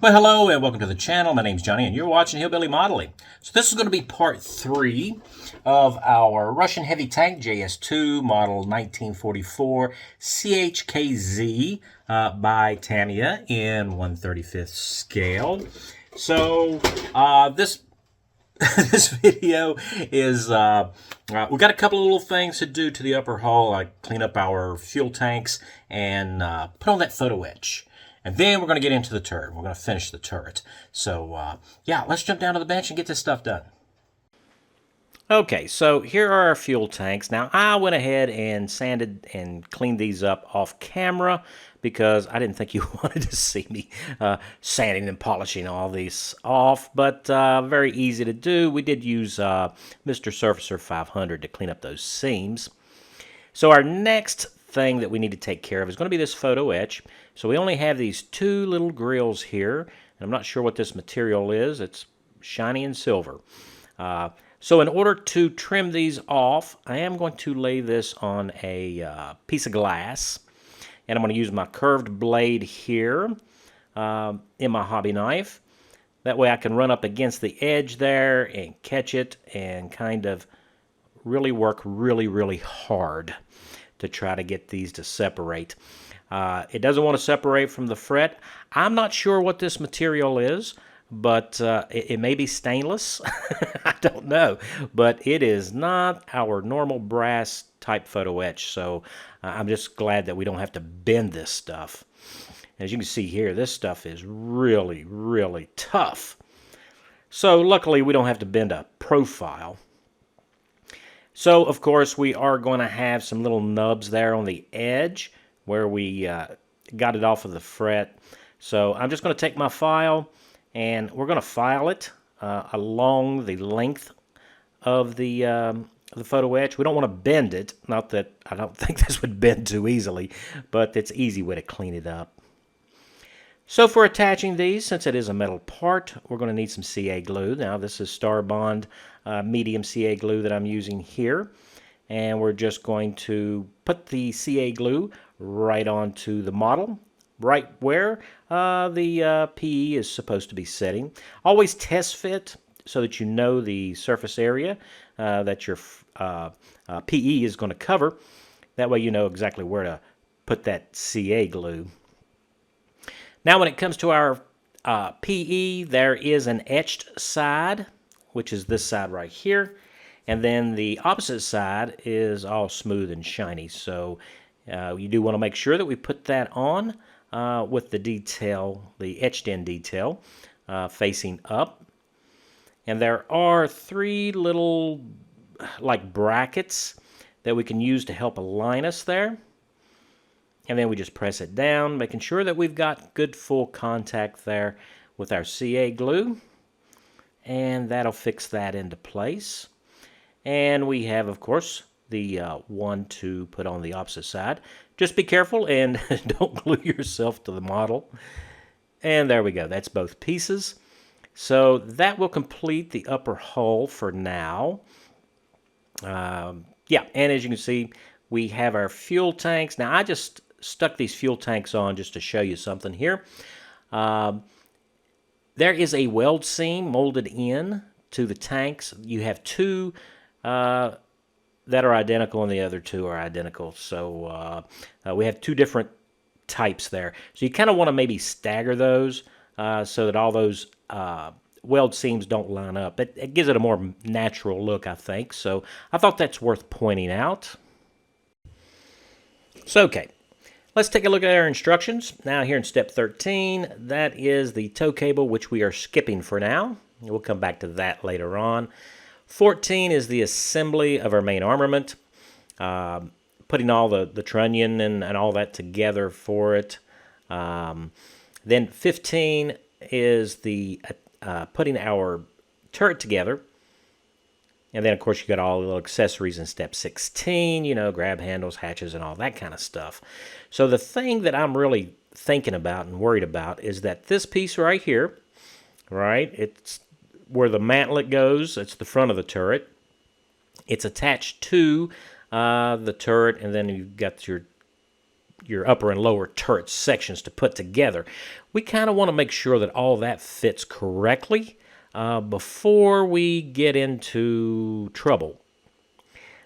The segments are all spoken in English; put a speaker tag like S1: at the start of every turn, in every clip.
S1: Well, hello and welcome to the channel. My name's Johnny and you're watching Hillbilly Modeling. So this is going to be part 3 of our Russian heavy tank JS-2 model 1944 ChKZ by Tamiya in 1/35 scale. So this this video is, we've got a couple of little things to do to the upper hull, like clean up our fuel tanks and put on that photo etch. And then we're going to get into the turret. We're going to finish the turret. So, yeah, let's jump down to the bench and get this stuff done. Okay, so here are our fuel tanks. Now, I went ahead and sanded and cleaned these up off camera because I didn't think you wanted to see me sanding and polishing all these off, but very easy to do. We did use Mr. Surfacer 500 to clean up those seams. So our next thing that we need to take care of is going to be this photo etch. So we only have these two little grills here, and I'm not sure what this material is. It's shiny and silver. So in order to trim these off, I am going to lay this on a piece of glass, and I'm going to use my curved blade here in my hobby knife. That way I can run up against the edge there and catch it and kind of really work really hard to try to get these to separate. It doesn't want to separate from the fret. I'm not sure what this material is, but it may be stainless. I don't know. But it is not our normal brass type photo etch, so I'm just glad that we don't have to bend this stuff. As you can see here, this stuff is really tough. So luckily we don't have to bend a profile. So, of course, we are going to have some little nubs there on the edge where we got it off of the fret. So I'm just going to take my file and we're going to file it along the length of the photo etch. We don't want to bend it. Not that I don't think this would bend too easily, but it's an easy way to clean it up. So for attaching these, since it is a metal part, we're going to need some CA glue. Now this is Star Bond medium CA glue that I'm using here. And we're just going to put the CA glue right onto the model, right where the PE is supposed to be sitting. Always test fit so that you know the surface area that your PE is going to cover. That way you know exactly where to put that CA glue. Now when it comes to our PE, there is an etched side, which is this side right here. And then the opposite side is all smooth and shiny. So you do want to make sure that we put that on with the detail, the etched in detail, facing up. And there are three little like brackets that we can use to help align us there. And then we just press it down, making sure that we've got good full contact there with our CA glue. And that'll fix that into place. And we have, of course, the one to put on the opposite side. Just be careful and don't glue yourself to the model. And there we go. That's both pieces. So that will complete the upper hull for now. Yeah, and as you can see, we have our fuel tanks. Now, I just stuck these fuel tanks on just to show you something here. There is a weld seam molded in to the tanks. You have two that are identical and the other two are identical. So we have two different types there. So you kind of want to maybe stagger those so that all those weld seams don't line up. It gives it a more natural look, I think. So I thought that's worth pointing out. So, okay. Let's take a look at our instructions. Now here in step 13, that is the tow cable, which we are skipping for now. We'll come back to that later on. 14 is the assembly of our main armament, putting all the trunnion and all that together for it. Then 15 is the putting our turret together. And then, of course, you got all the little accessories in step 16, you know, grab handles, hatches, and all that kind of stuff. So the thing that I'm really thinking about and worried about is that this piece right here, right, it's where the mantlet goes. It's the front of the turret. It's attached to the turret, and then you've got your your upper and lower turret sections to put together. We kind of want to make sure that all that fits correctly before we get into trouble.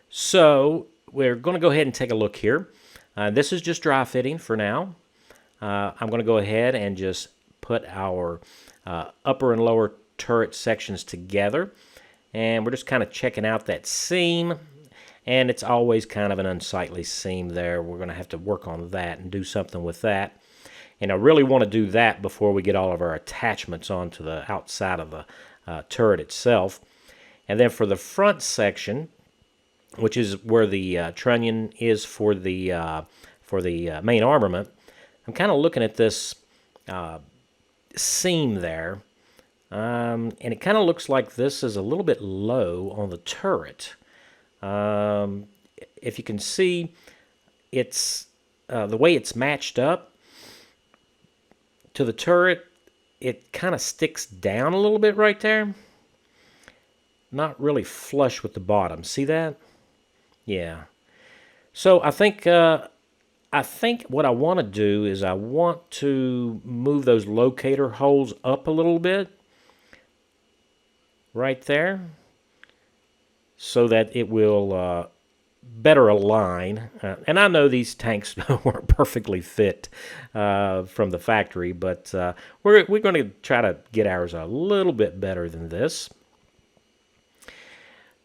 S1: So we're going to go ahead and take a look here. This is just dry fitting for now. I'm going to go ahead and just put our upper and lower turret sections together, and we're just kind of checking out that seam, and it's always kind of an unsightly seam there. We're going to have to work on that and do something with that, and I really want to do that before we get all of our attachments onto the outside of the turret itself. And then for the front section, which is where the trunnion is for the main armament, I'm kind of looking at this seam there, and it kind of looks like this is a little bit low on the turret. If you can see, it's the way it's matched up to the turret, it kind of sticks down a little bit right there. Not really flush with the bottom. See that? Yeah. So I think what I want to do is I want to move those locator holes up a little bit right there so that it will better align. And I know these tanks weren't perfectly fit from the factory, but we're going to try to get ours a little bit better than this.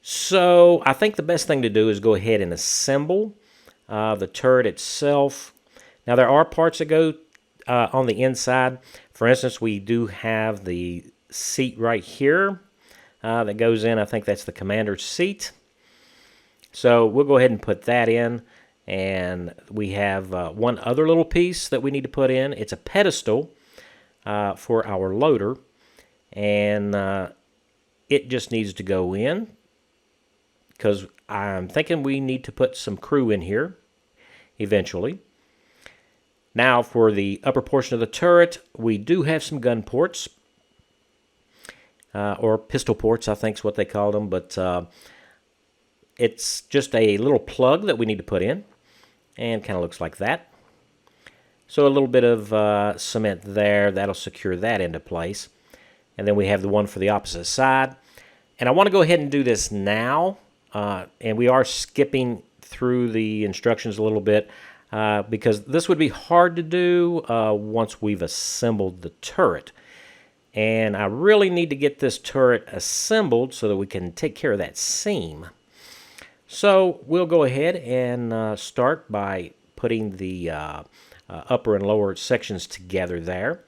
S1: So I think the best thing to do is go ahead and assemble the turret itself. Now there are parts that go on the inside. For instance, we do have the seat right here that goes in. I think that's the commander's seat. So we'll go ahead and put that in. And we have one other little piece that we need to put in. It's a pedestal for our loader. And it just needs to go in, because I'm thinking we need to put some crew in here eventually. Now for the upper portion of the turret, we do have some gun ports, or pistol ports, I think is what they call them, but it's just a little plug that we need to put in, and kind of looks like that. So a little bit of cement there, that'll secure that into place. And then we have the one for the opposite side. And I want to go ahead and do this now. And we are skipping through the instructions a little bit because this would be hard to do once we've assembled the turret. And I really need to get this turret assembled so that we can take care of that seam. So we'll go ahead and start by putting the upper and lower sections together there.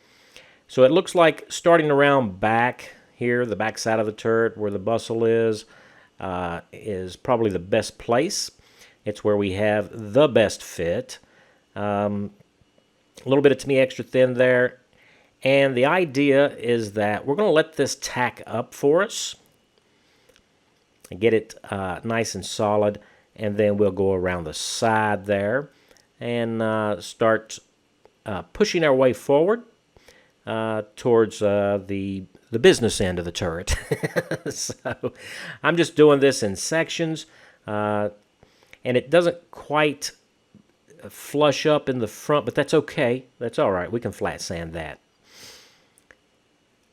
S1: So it looks like starting around back here, the back side of the turret where the bustle is probably the best place. It's where we have the best fit. A little bit of Tamiya extra thin there. And the idea is that we're going to let this tack up for us and get it nice and solid. And then we'll go around the side there and start pushing our way forward towards the business end of the turret. So I'm just doing this in sections, and it doesn't quite flush up in the front, but that's okay. That's all right. We can flat sand that.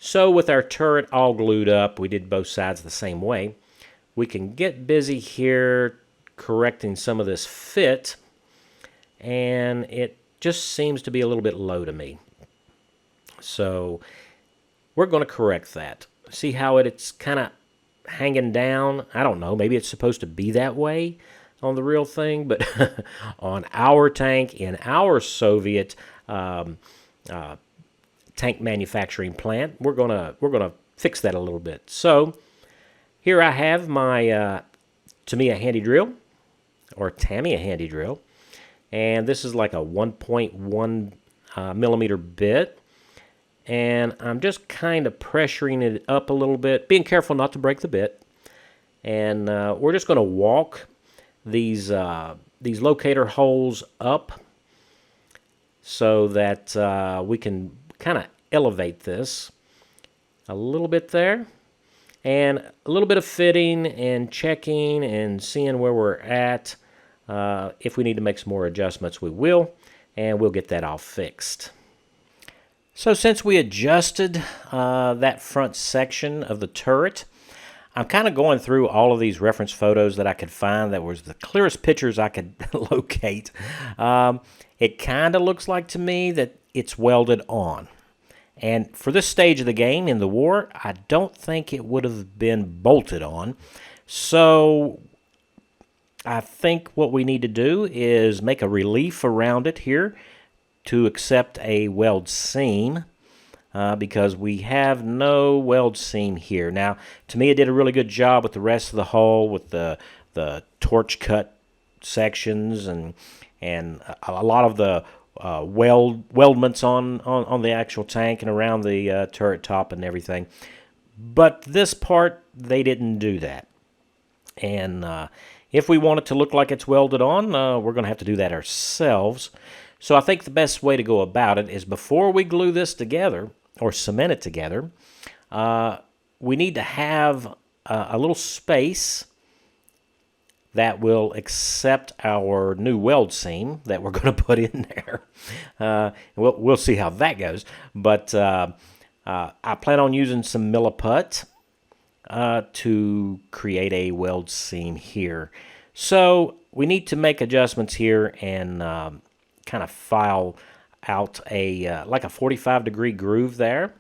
S1: So with our turret all glued up, we did both sides the same way. We can get busy here correcting some of this fit, and it just seems to be a little bit low to me. So we're going to correct that. See how it's kind of hanging down? I don't know. Maybe it's supposed to be that way on the real thing, but on our tank, in our Soviet tank manufacturing plant, we're gonna fix that a little bit. So here I have my Tamiya handy drill, or Tamiya handy drill, and this is like a 1.1 millimeter bit. And I'm just kind of pressuring it up a little bit, being careful not to break the bit. And we're just going to walk these locator holes up so that we can kind of elevate this a little bit there. And a little bit of fitting and checking and seeing where we're at. If we need to make some more adjustments, we will. and we'll get that all fixed. So since we adjusted that front section of the turret, I'm kind of going through all of these reference photos that I could find that was the clearest pictures I could locate. It kind of looks like to me that it's welded on. And for this stage of the game in the war, I don't think it would have been bolted on. So I think what we need to do is make a relief around it here to accept a weld seam. Because we have no weld seam here. Now, Tamiya did a really good job with the rest of the hull, with the torch cut sections and a lot of the weldments on the actual tank and around the turret top and everything. But this part, they didn't do that. And if we want it to look like it's welded on, we're going to have to do that ourselves. So I think the best way to go about it is before we glue this together, or cement it together, we need to have a little space that will accept our new weld seam that we're going to put in there. We'll see how that goes. But I plan on using some milliput to create a weld seam here. So we need to make adjustments here and kind of file out a like a 45-degree groove there.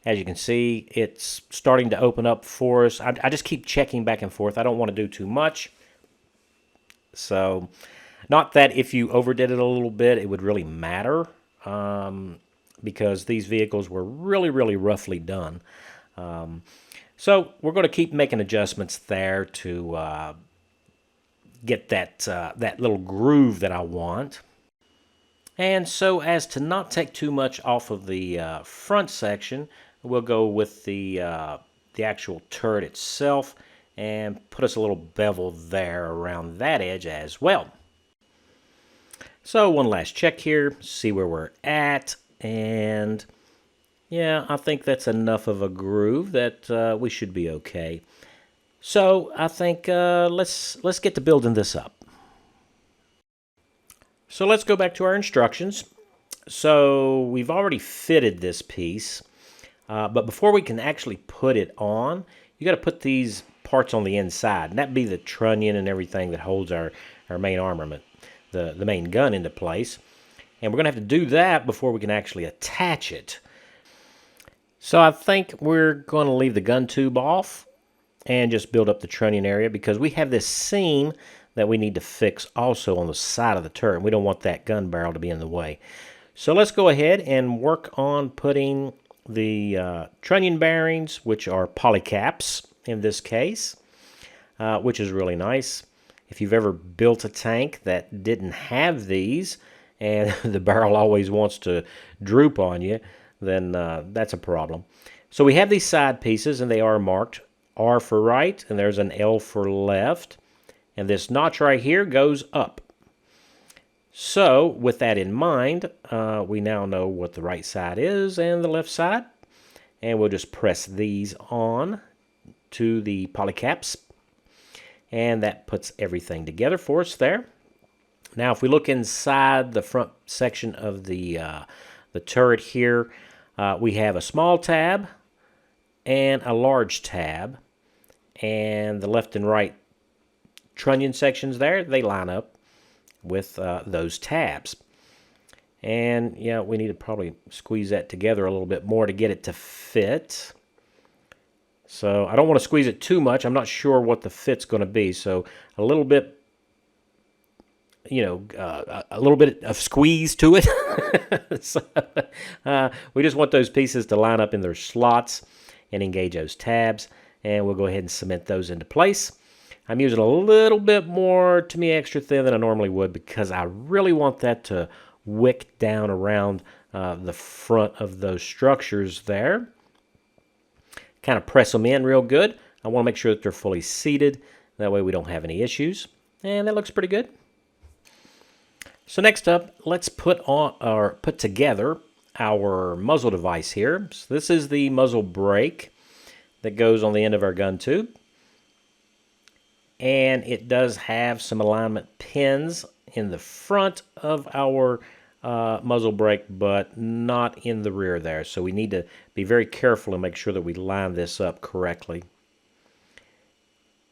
S1: As you can see, it's starting to open up for us. I just keep checking back and forth. I don't want to do too much. So, not that if you overdid it a little bit, it would really matter, because these vehicles were really, really roughly done. So, we're going to keep making adjustments there to get that little groove that I want. And so as to not take too much off of the front section, we'll go with the actual turret itself and put us a little bevel there around that edge as well. So one last check here, see where we're at, and yeah, I think that's enough of a groove that we should be okay. So I think let's get to building this up. So let's go back to our instructions. So we've already fitted this piece, but before we can actually put it on, you got to put these parts on the inside, and that'd be the trunnion and everything that holds our main armament, the main gun into place. And we're going to have to do that before we can actually attach it. So I think we're going to leave the gun tube off and just build up the trunnion area, because we have this seam that we need to fix also on the side of the turret. We don't want that gun barrel to be in the way. So let's go ahead and work on putting the trunnion bearings, which are polycaps in this case, which is really nice. If you've ever built a tank that didn't have these and the barrel always wants to droop on you, then that's a problem. So we have these side pieces, and they are marked R for right, and there's an L for left. And this notch right here goes up. So, with that in mind, we now know what the right side is and the left side. And we'll just press these on to the polycaps. And that puts everything together for us there. Now, if we look inside the front section of the turret here, we have a small tab and a large tab. And the left and right trunnion sections there, they line up with those tabs. And yeah, we need to probably squeeze that together a little bit more to get it to fit. So I don't want to squeeze it too much. I'm not sure what the fit's going to be. So a little bit, a little bit of squeeze to it. So, we just want those pieces to line up in their slots and engage those tabs. And we'll go ahead and cement those into place. I'm using a little bit more Tamiya extra thin than I normally would, because I really want that to wick down around the front of those structures there. Kind of press them in real good. I want to make sure that they're fully seated. That way we don't have any issues. And that looks pretty good. So next up, let's put together our muzzle device here. So this is the muzzle brake that goes on the end of our gun tube. And it does have some alignment pins in the front of our muzzle brake, but not in the rear there. So we need to be very careful and make sure that we line this up correctly.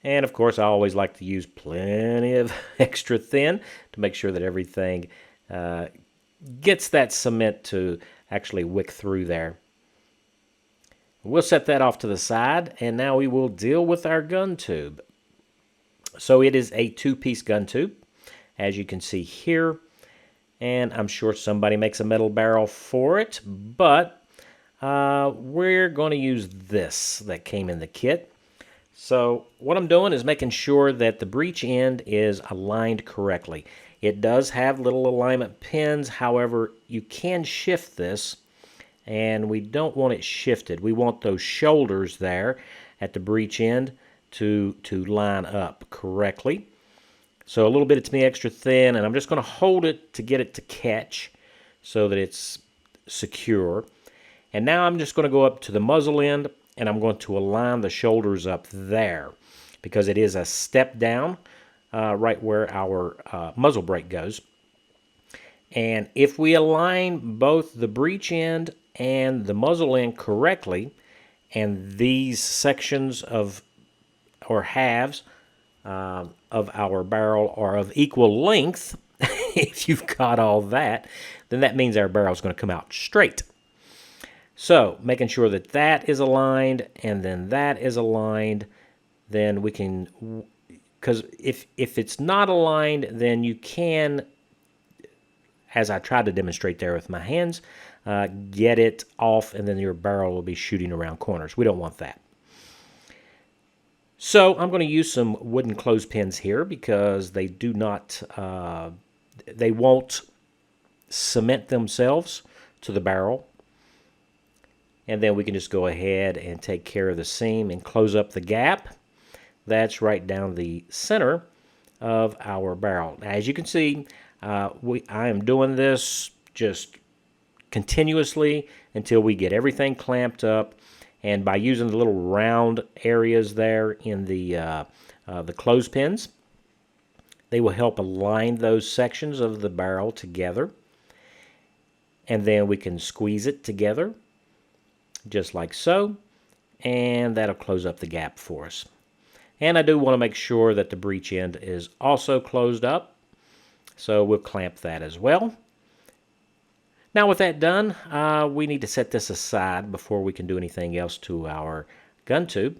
S1: And of course, I always like to use plenty of extra thin to make sure that everything gets that cement to actually wick through there. We'll set that off to the side, and now we will deal with our gun tube. So it is a two-piece gun tube, as you can see here, and I'm sure somebody makes a metal barrel for it, but we're going to use this that came in the kit. So what I'm doing is making sure that the breech end is aligned correctly. It does have little alignment pins, however, you can shift this, and we don't want it shifted. We want those shoulders there at the breech end to line up correctly. So a little bit of Tamiya extra thin, and I'm just going to hold it to get it to catch so that it's secure. And now I'm just going to go up to the muzzle end, and I'm going to align the shoulders up there because it is a step down right where our muzzle brake goes. And if we align both the breech end and the muzzle end correctly, and these sections of or halves of our barrel are of equal length, if you've got all that, then that means our barrel is going to come out straight. So making sure that that is aligned and then that is aligned, then we can, because if it's not aligned, then you can, as I tried to demonstrate there with my hands, get it off, and then your barrel will be shooting around corners. We don't want that. So I'm going to use some wooden clothespins here because they do not, they won't cement themselves to the barrel. And then we can just go ahead and take care of the seam and close up the gap. That's right down the center of our barrel. Now, as you can see, I am doing this just continuously until we get everything clamped up. And by using the little round areas there in the clothespins, they will help align those sections of the barrel together. And then we can squeeze it together, just like so. And that'll close up the gap for us. And I do want to make sure that the breech end is also closed up. So we'll clamp that as well. Now with that done, we need to set this aside before we can do anything else to our gun tube.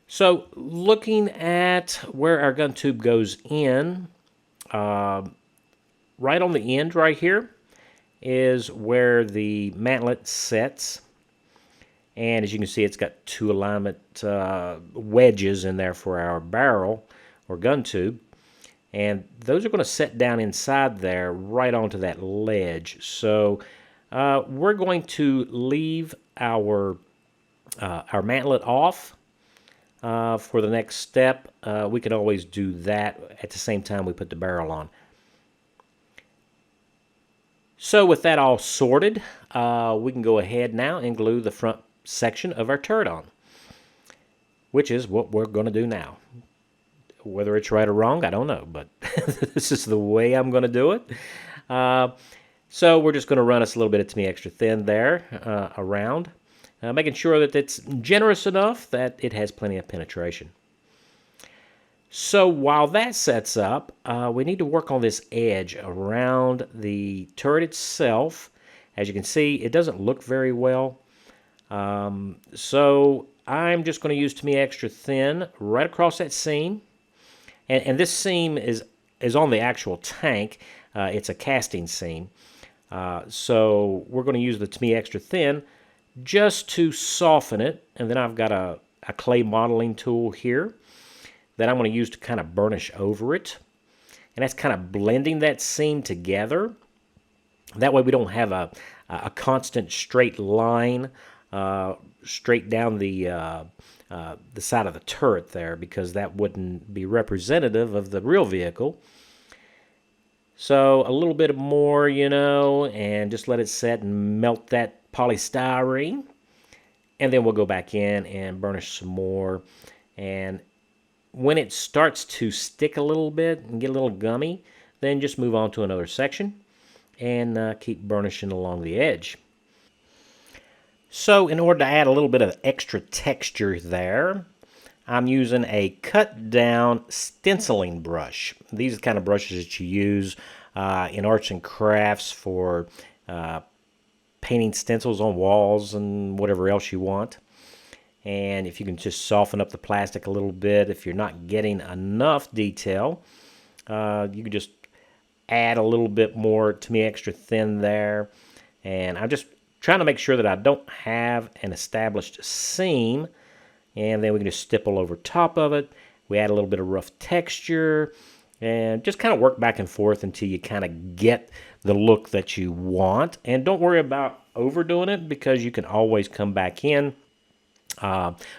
S1: So looking at where our gun tube goes in, right on the end right here is where the mantlet sets. And as you can see, it's got two alignment wedges in there for our barrel or gun tube. And those are going to set down inside there right onto that ledge. So we're going to leave our mantlet off for the next step. We can always do that at the same time we put the barrel on. So with that all sorted, we can go ahead now and glue the front section of our turret on, which is what we're going to do now. Whether it's right or wrong, I don't know, but this is the way I'm going to do it. So we're just going to run us a little bit of Tamiya extra thin there around, making sure that it's generous enough that it has plenty of penetration. So while that sets up, we need to work on this edge around the turret itself. As you can see, it doesn't look very well. So I'm just going to use Tamiya extra thin right across that seam. And this seam is on the actual tank. It's a casting seam. So we're going to use the Tamiya extra thin just to soften it. And then I've got a clay modeling tool here that I'm going to use to kind of burnish over it. And that's kind of blending that seam together. That way we don't have a constant straight line straight down the side of the turret there, because that wouldn't be representative of the real vehicle. So a little bit more, and just let it set and melt that polystyrene. And then we'll go back in and burnish some more. And when it starts to stick a little bit and get a little gummy, then just move on to another section and keep burnishing along the edge. So in order to add a little bit of extra texture there, I'm using a cut down stenciling brush. These are the kind of brushes that you use in arts and crafts for painting stencils on walls and whatever else you want. And if you can just soften up the plastic a little bit, if you're not getting enough detail, you can just add a little bit more Tamiya extra thin there. And I'm just trying to make sure that I don't have an established seam. And then we can just stipple over top of it. We add a little bit of rough texture and just kind of work back and forth until you kind of get the look that you want. And don't worry about overdoing it, because you can always come back in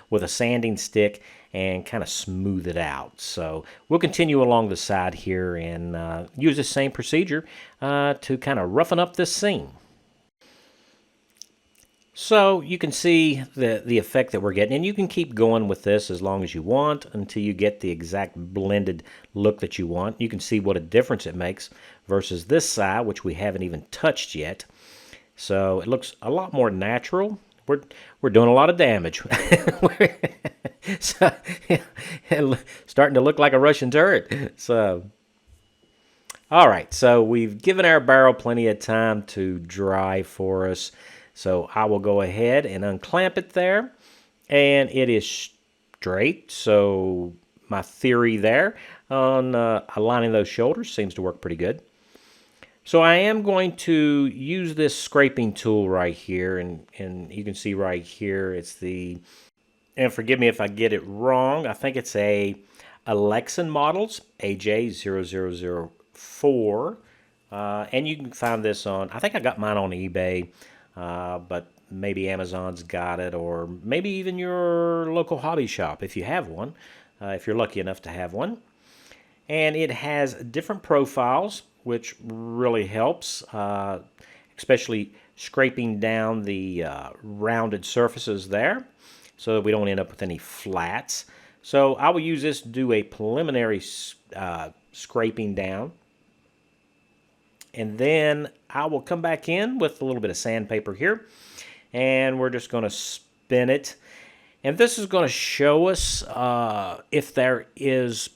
S1: with a sanding stick and kind of smooth it out. So we'll continue along the side here and use the same procedure to kind of roughen up this seam. So you can see the effect that we're getting, and you can keep going with this as long as you want until you get the exact blended look that you want. You can see what a difference it makes versus this side, which we haven't even touched yet. So it looks a lot more natural. We're doing a lot of damage. So, starting to look like a Russian turret. So, all right. So we've given our barrel plenty of time to dry for us. So I will go ahead and unclamp it there, and it is straight. So my theory there on aligning those shoulders seems to work pretty good. So I am going to use this scraping tool right here, and you can see right here it's the, and forgive me if I get it wrong, I think it's a Alexan Models AJ0004, and you can find this on, I think I got mine on eBay, but maybe Amazon's got it, or maybe even your local hobby shop if you have one, if you're lucky enough to have one. And it has different profiles, which really helps, especially scraping down the rounded surfaces there so that we don't end up with any flats. So I will use this to do a preliminary scraping down. And then I will come back in with a little bit of sandpaper here, and we're just going to spin it. And this is going to show us if there is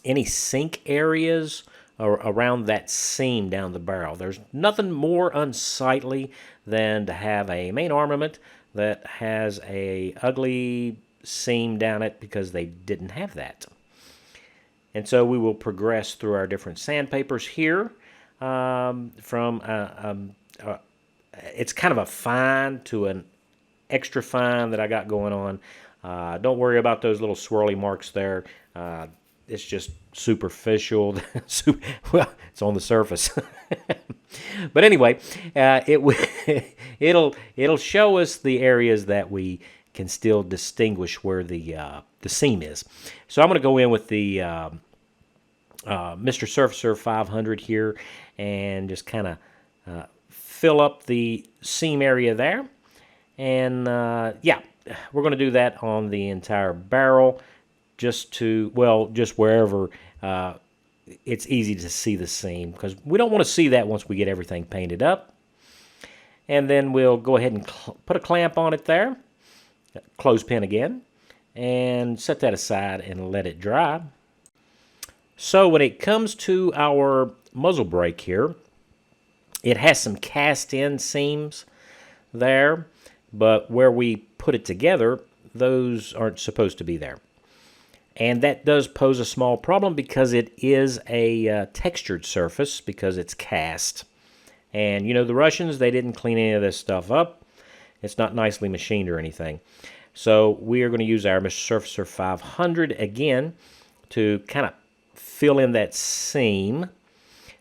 S1: any sink areas around that seam down the barrel. There's nothing more unsightly than to have a main armament that has a ugly seam down it because they didn't have that. And so we will progress through our different sandpapers here from it's kind of a fine to an extra fine that I got going on. Don't worry about those little swirly marks there. It's just superficial. Well, it's on the surface. But anyway, it'll show us the areas that we can still distinguish where the seam is. So I'm going to go in with the Mr. Surfacer 500 here and just kind of fill up the seam area there. And yeah, we're going to do that on the entire barrel, just wherever it's easy to see the seam, because we don't want to see that once we get everything painted up. And then we'll go ahead and put a clamp on it there, clothespin again, and set that aside and let it dry. So when it comes to our muzzle brake here, it has some cast-in seams there, but where we put it together, those aren't supposed to be there. And that does pose a small problem because it is a textured surface because it's cast. And you know, the Russians, they didn't clean any of this stuff up. It's not nicely machined or anything. So we are going to use our Mr. Surfacer 500 again to kind of fill in that seam.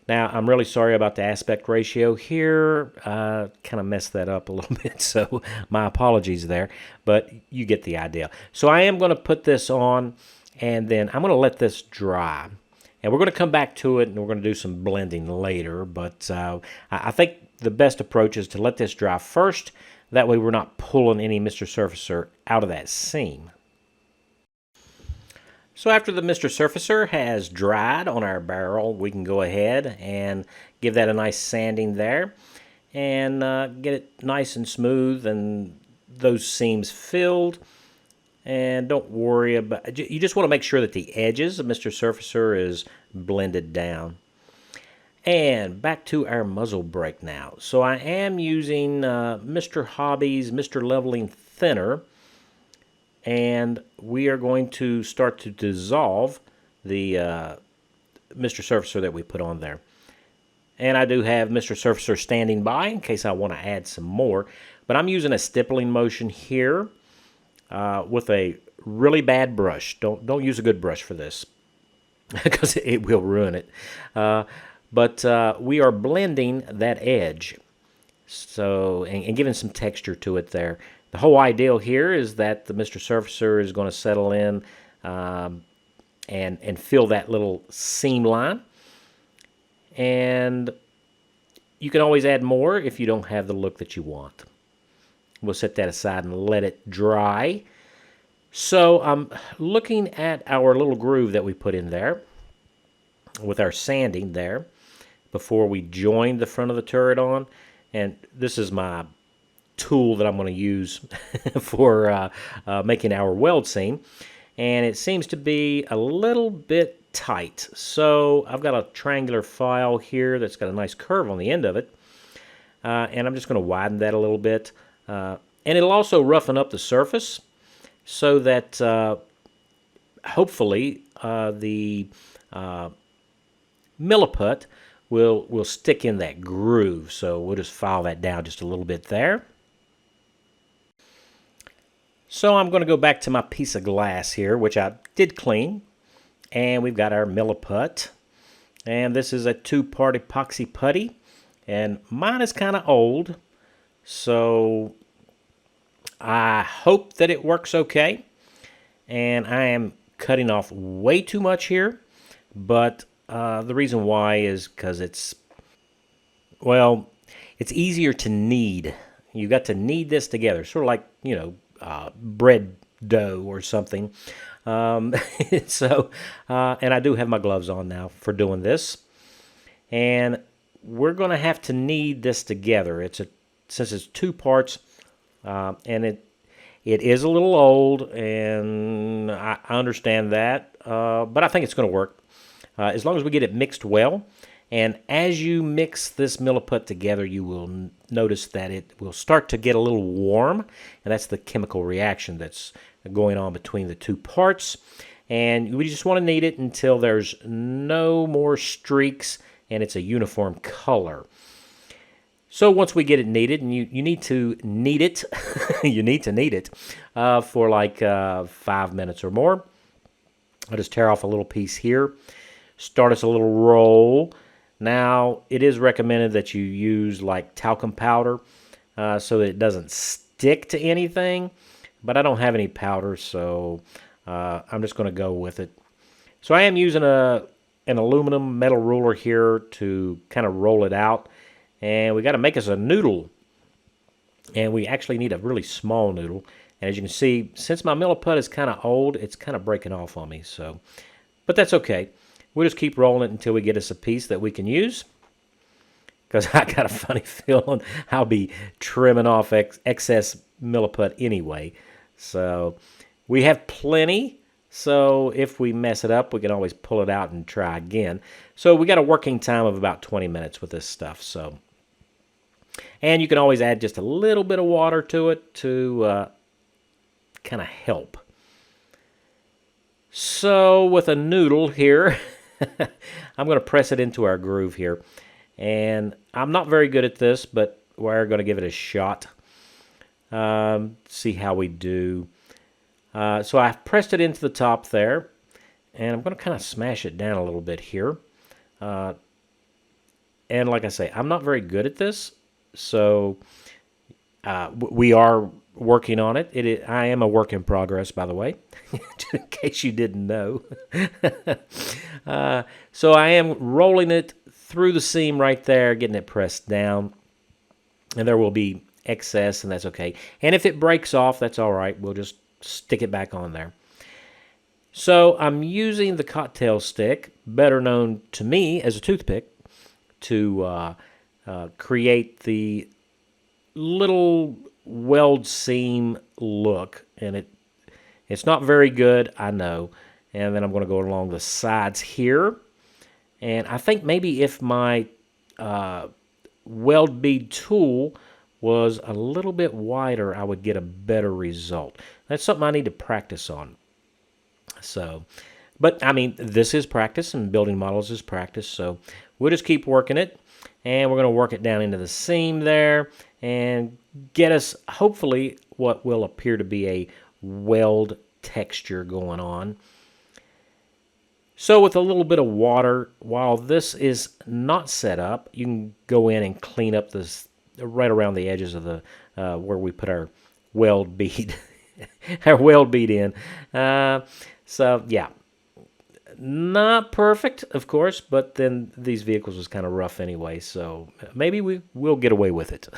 S1: Now, I'm really sorry about the aspect ratio here. Kind of messed that up a little bit, so my apologies there. But you get the idea. So I am going to put this on, and then I'm going to let this dry. And we're going to come back to it, and we're going to do some blending later. But I think the best approach is to let this dry first. That way we're not pulling any Mr. Surfacer out of that seam. So after the Mr. Surfacer has dried on our barrel, we can go ahead and give that a nice sanding there and get it nice and smooth and those seams filled. And don't worry about, you just want to make sure that the edges of Mr. Surfacer is blended down. And back to our muzzle brake now. So I am using Mr. Hobby's Mr. Leveling Thinner, and we are going to start to dissolve the Mr. Surfacer that we put on there. And I do have Mr. Surfacer standing by in case I want to add some more. But I'm using a stippling motion here with a really bad brush. Don't use a good brush for this because it will ruin it. But we are blending that edge, so and giving some texture to it there. The whole ideal here is that the Mr. Surfacer is going to settle in and fill that little seam line. And you can always add more if you don't have the look that you want. We'll set that aside and let it dry. So I'm looking at our little groove that we put in there with our sanding there before we joined the front of the turret on. And this is my tool that I'm going to use for making our weld seam. And it seems to be a little bit tight. So I've got a triangular file here that's got a nice curve on the end of it. And I'm just going to widen that a little bit. And it'll also roughen up the surface so that hopefully the milliput will stick in that groove. So we'll just file that down just a little bit there. So I'm going to go back to my piece of glass here, which I did clean. And we've got our milliput. And this is a 2-part epoxy putty. And mine is kind of old. So I hope that it works okay. And I am cutting off way too much here. But the reason why is because it's easier to knead. You got to knead this together, sort of like, bread dough or something. And I do have my gloves on now for doing this. And we're going to have to knead this together. Since it's 2 parts, and it is a little old, and I understand that, but I think it's going to work. As long as we get it mixed well. And as you mix this milliput together, you will notice that it will start to get a little warm. And that's the chemical reaction that's going on between the 2 parts. And we just want to knead it until there's no more streaks and it's a uniform color. So once we get it kneaded, and you need to knead it, you need to knead it for like 5 minutes or more. I'll just tear off a little piece here. Start us a little roll. Now, it is recommended that you use like talcum powder so that it doesn't stick to anything, but I don't have any powder, so I'm just going to go with it. So I am using an aluminum metal ruler here to kind of roll it out, and we got to make us a noodle, and we actually need a really small noodle. And as you can see, since my milliput is kind of old, it's kind of breaking off on me, but that's okay. We'll just keep rolling it until we get us a piece that we can use. Because I got a funny feeling I'll be trimming off excess milliput anyway. So we have plenty. So if we mess it up, we can always pull it out and try again. So we got a working time of about 20 minutes with this stuff. And you can always add just a little bit of water to it to kind of help. So with a noodle here, I'm going to press it into our groove here. And I'm not very good at this, but we're going to give it a shot. See how we do. So I've pressed it into the top there. And I'm going to kind of smash it down a little bit here. And like I say, I'm not very good at this. So we are working on it. I am a work in progress, by the way, in case you didn't know. So I am rolling it through the seam right there, getting it pressed down. And there will be excess, and that's okay. And if it breaks off, that's all right. We'll just stick it back on there. So I'm using the cocktail stick, better known to me as a toothpick, to create the little weld seam look, and it's not very good, I know. And then I'm going to go along the sides here, and I think maybe if my weld bead tool was a little bit wider, I would get a better result. That's something I need to practice on. So, but I mean, this is practice, and building models is practice, so we'll just keep working it, and we're going to work it down into the seam there and get us, hopefully, what will appear to be a weld texture going on. So with a little bit of water, while this is not set up, you can go in and clean up this right around the edges of the where we put our weld bead, our weld bead in. So yeah, not perfect, of course, but then these vehicles was kind of rough anyway, so maybe we will get away with it.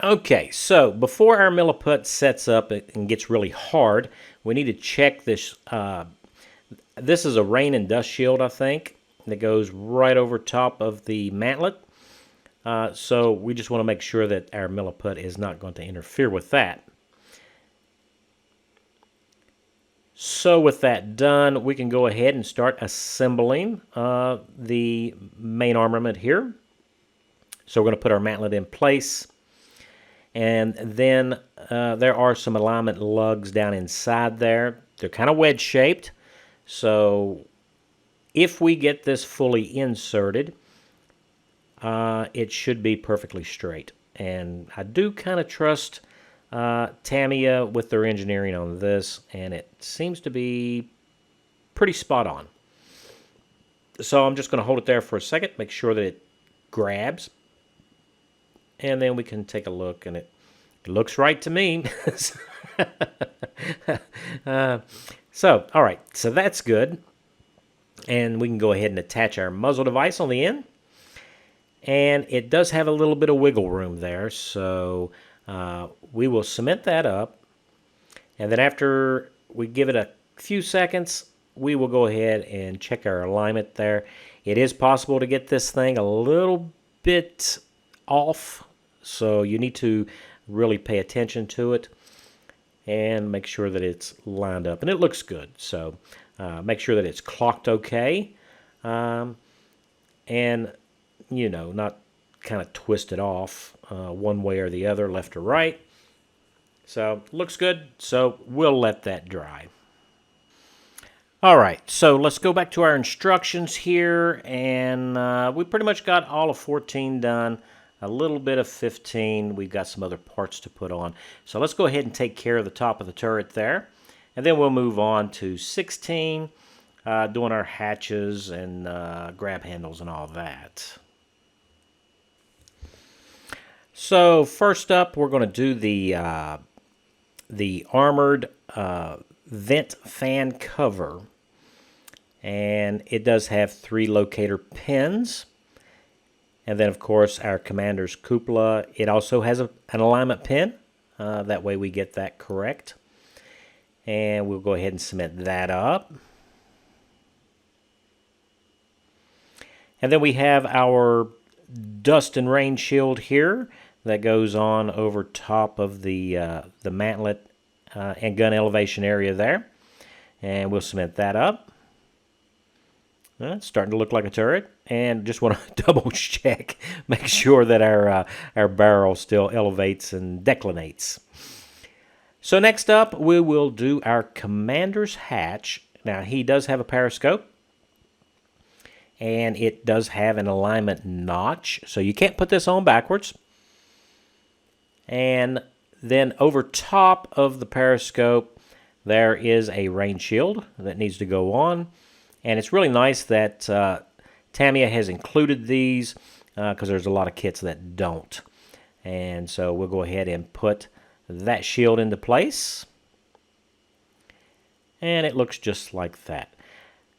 S1: Okay, so before our milliput sets up and gets really hard, we need to check this. This is a rain and dust shield, I think, that goes right over top of the mantlet. So we just want to make sure that our milliput is not going to interfere with that. So with that done, we can go ahead and start assembling the main armament here. So we're going to put our mantlet in place. And then there are some alignment lugs down inside there. They're kind of wedge shaped. So if we get this fully inserted, it should be perfectly straight. And I do kind of trust Tamiya with their engineering on this, and it seems to be pretty spot on. So I'm just going to hold it there for a second, make sure that it grabs, and then we can take a look, and it looks right to me. So, all right, so that's good. And we can go ahead and attach our muzzle device on the end. And it does have a little bit of wiggle room there, so we will cement that up. And then after we give it a few seconds, we will go ahead and check our alignment there. It is possible to get this thing a little bit off, so you need to really pay attention to it and make sure that it's lined up. And it looks good, so make sure that it's clocked okay. And, you know, not kind of twisted off one way or the other, left or right. So, looks good, so we'll let that dry. All right, so let's go back to our instructions here, and we pretty much got all of 14 done. A little bit of 15. We've got some other parts to put on. So let's go ahead and take care of the top of the turret there. And then we'll move on to 16, doing our hatches and grab handles and all that. So first up, we're going to do the armored vent fan cover. And it does have 3 locator pins. And then, of course, our commander's cupola. It also has an alignment pin. That way we get that correct. And we'll go ahead and cement that up. And then we have our dust and rain shield here that goes on over top of the mantlet and gun elevation area there. And we'll cement that up. It's starting to look like a turret, and just want to double check, make sure that our barrel still elevates and declinates. So next up, we will do our commander's hatch. Now, he does have a periscope, and it does have an alignment notch, so you can't put this on backwards. And then over top of the periscope, there is a rain shield that needs to go on. And it's really nice that Tamiya has included these because there's a lot of kits that don't. And so we'll go ahead and put that shield into place. And it looks just like that.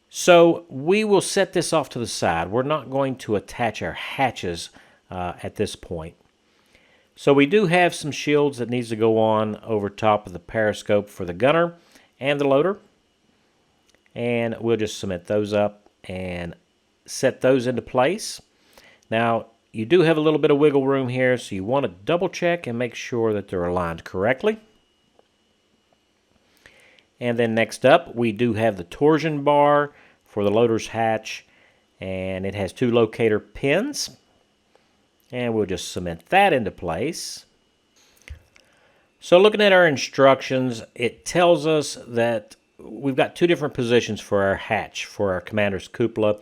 S1: So we will set this off to the side. We're not going to attach our hatches at this point. So we do have some shields that needs to go on over top of the periscope for the gunner and the loader. And we'll just cement those up and set those into place. Now, you do have a little bit of wiggle room here, so you want to double check and make sure that they're aligned correctly. And then next up, we do have the torsion bar for the loader's hatch, and it has 2 locator pins. And we'll just cement that into place. So looking at our instructions, it tells us that we've got 2 different positions for our hatch, for our commander's cupola.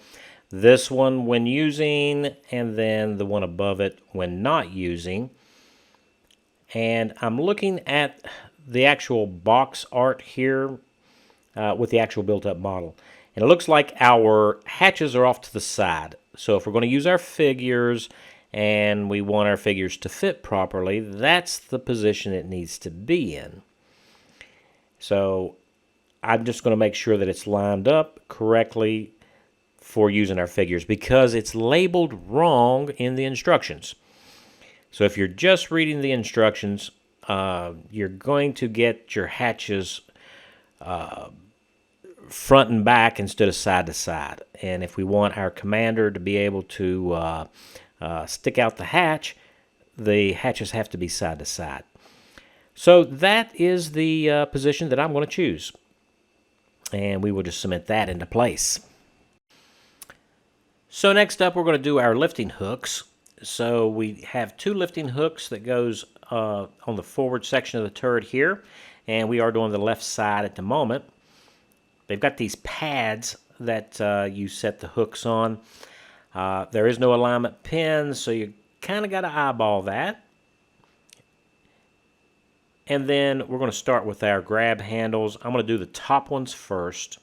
S1: This one when using, and then the one above it when not using. And I'm looking at the actual box art here with the actual built-up model. And it looks like our hatches are off to the side. So if we're going to use our figures and we want our figures to fit properly, that's the position it needs to be in. So I'm just going to make sure that it's lined up correctly for using our figures because it's labeled wrong in the instructions. So if you're just reading the instructions, you're going to get your hatches front and back instead of side to side. And if we want our commander to be able to stick out the hatches have to be side to side. So that is the position that I'm going to choose. And we will just cement that into place. So next up, we're going to do our lifting hooks. So we have 2 lifting hooks that goes on the forward section of the turret here. And we are doing the left side at the moment. They've got these pads that you set the hooks on. There is no alignment pin, so you kind of got to eyeball that. And then we're going to start with our grab handles. I'm going to do the top ones first.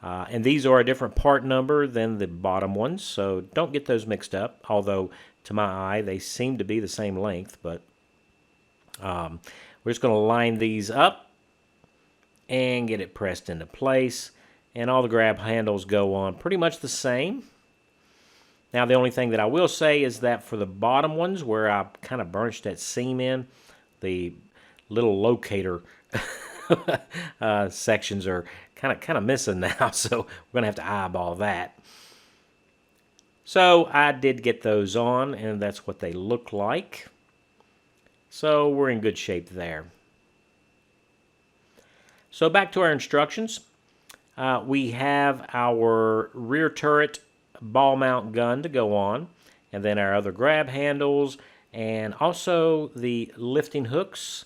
S1: And these are a different part number than the bottom ones, so don't get those mixed up. Although, to my eye, they seem to be the same length. But we're just going to line these up and get it pressed into place. And all the grab handles go on pretty much the same. Now, the only thing that I will say is that for the bottom ones, where I kind of burnished that seam in, the little locator sections are kind of missing now, so we're going to have to eyeball that. So I did get those on, and that's what they look like. So we're in good shape there. So back to our instructions. We have our rear turret ball mount gun to go on, and then our other grab handles, and also the lifting hooks.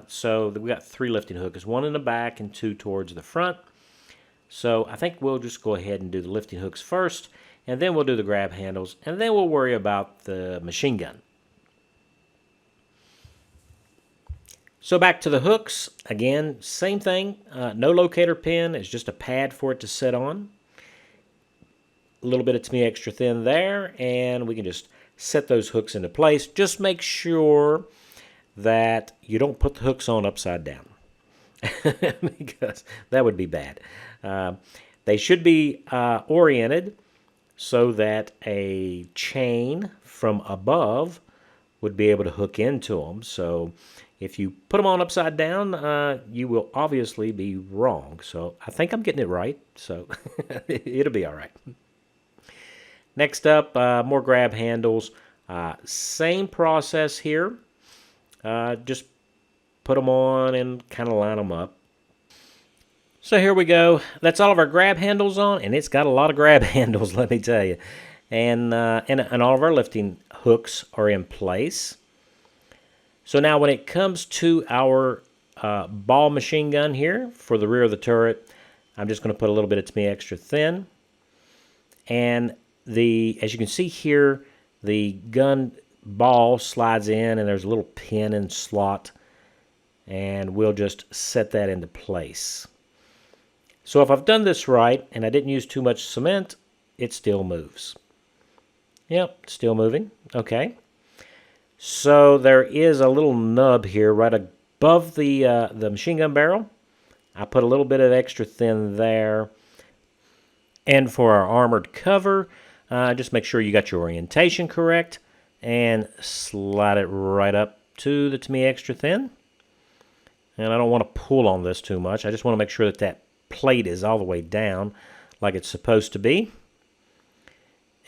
S1: So we got 3 lifting hooks, 1 in the back and 2 towards the front. So I think we'll just go ahead and do the lifting hooks first, and then we'll do the grab handles, and then we'll worry about the machine gun. So back to the hooks. Again, same thing. No locator pin. It's just a pad for it to sit on. A little bit of Tamiya extra thin there, and we can just set those hooks into place. Just make sure that you don't put the hooks on upside down because that would be bad. They should be oriented so that a chain from above would be able to hook into them. So if you put them on upside down, you will obviously be wrong. So I think I'm getting it right, so it'll be all right. Next up, more grab handles. Same process here. Just put them on and kind of line them up. So here we go. That's all of our grab handles on, and it's got a lot of grab handles, let me tell you. And all of our lifting hooks are in place. So now when it comes to our ball machine gun here for the rear of the turret, I'm just going to put a little bit of Tamiya extra thin. And as you can see here, the gun ball slides in, and there's a little pin and slot, and we'll just set that into place. So if I've done this right and I didn't use too much cement, it still moves. Yep, still moving. Okay. So there is a little nub here right above the machine gun barrel. I put a little bit of extra thin there. And for our armored cover, just make sure you got your orientation correct. and slide it right up to the Tamiya extra thin. And I don't want to pull on this too much. I just want to make sure that that plate is all the way down like it's supposed to be.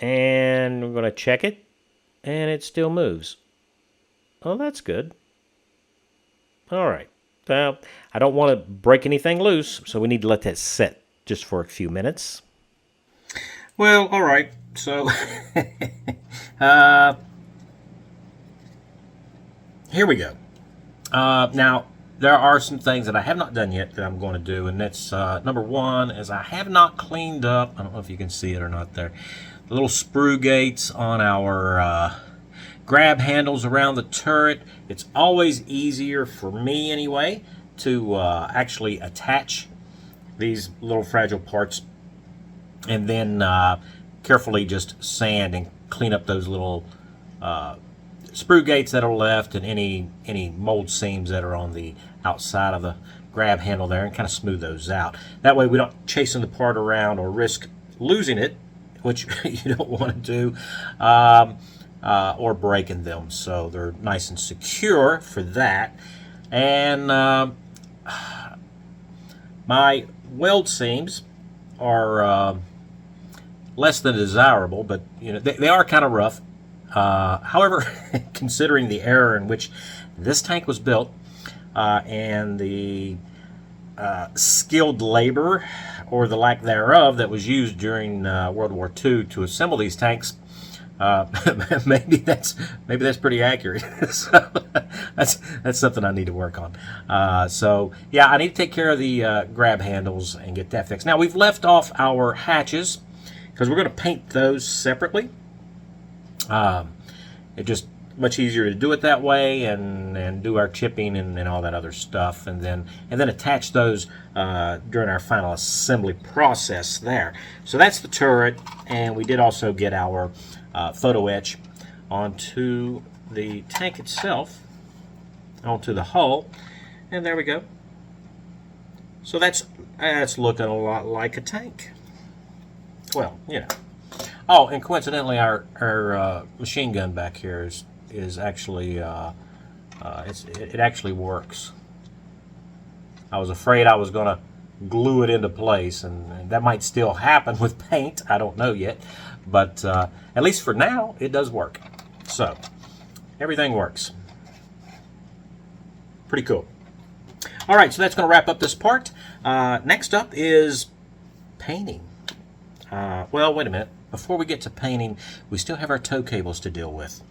S1: And we're going to check it, and it still moves. Oh, that's good. All right. Well, I don't want to break anything loose, so we need to let that set just for a few minutes. Well, all right. So, here we go. Now, there are some things that I have not done yet that I'm going to do, and that's number one is I have not cleaned up. I don't know if you can see it or not there. The little sprue gates on our grab handles around the turret. It's always easier for me anyway to actually attach these little fragile parts and then carefully just sand and clean up those little sprue gates that are left and any mold seams that are on the outside of the grab handle there, and kind of smooth those out. That way we don't chasing the part around or risk losing it, which you don't want to do, or breaking them. So they're nice and secure for that. And my weld seams are less than desirable, but you know they are kind of rough. However, considering the era in which this tank was built and the skilled labor, or the lack thereof, that was used during World War II to assemble these tanks, maybe that's pretty accurate. So that's something I need to work on. So yeah, I need to take care of the grab handles and get that fixed. Now we've left off our hatches because we're going to paint those separately. It's just much easier to do it that way, and do our chipping and all that other stuff, and then attach those during our final assembly process there. So that's the turret, and we did also get our photo etch onto the tank itself, onto the hull, and there we go. So that's looking a lot like a tank. Well, you know. Oh, and coincidentally, our machine gun back here is actually it actually works. I was afraid I was going to glue it into place, and that might still happen with paint. I don't know yet, but at least for now, it does work. So everything works. Pretty cool. All right, so that's going to wrap up this part. Next up is painting. Well, wait a minute. Before we get to painting, we still have our tow cables to deal with.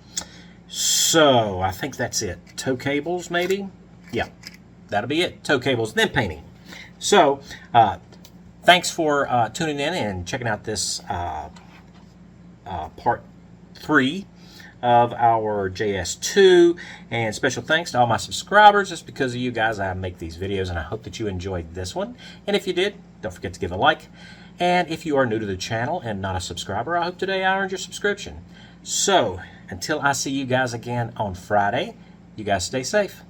S1: So I think that's it. Tow cables, maybe? Yeah, that'll be it. Tow cables, then painting. So thanks for tuning in and checking out this part 3 of our JS-2, and special thanks to all my subscribers. It's because of you guys I make these videos, and I hope that you enjoyed this one. And if you did, don't forget to give a like. And if you are new to the channel and not a subscriber, I hope today I earned your subscription. So until I see you guys again on Friday, you guys stay safe.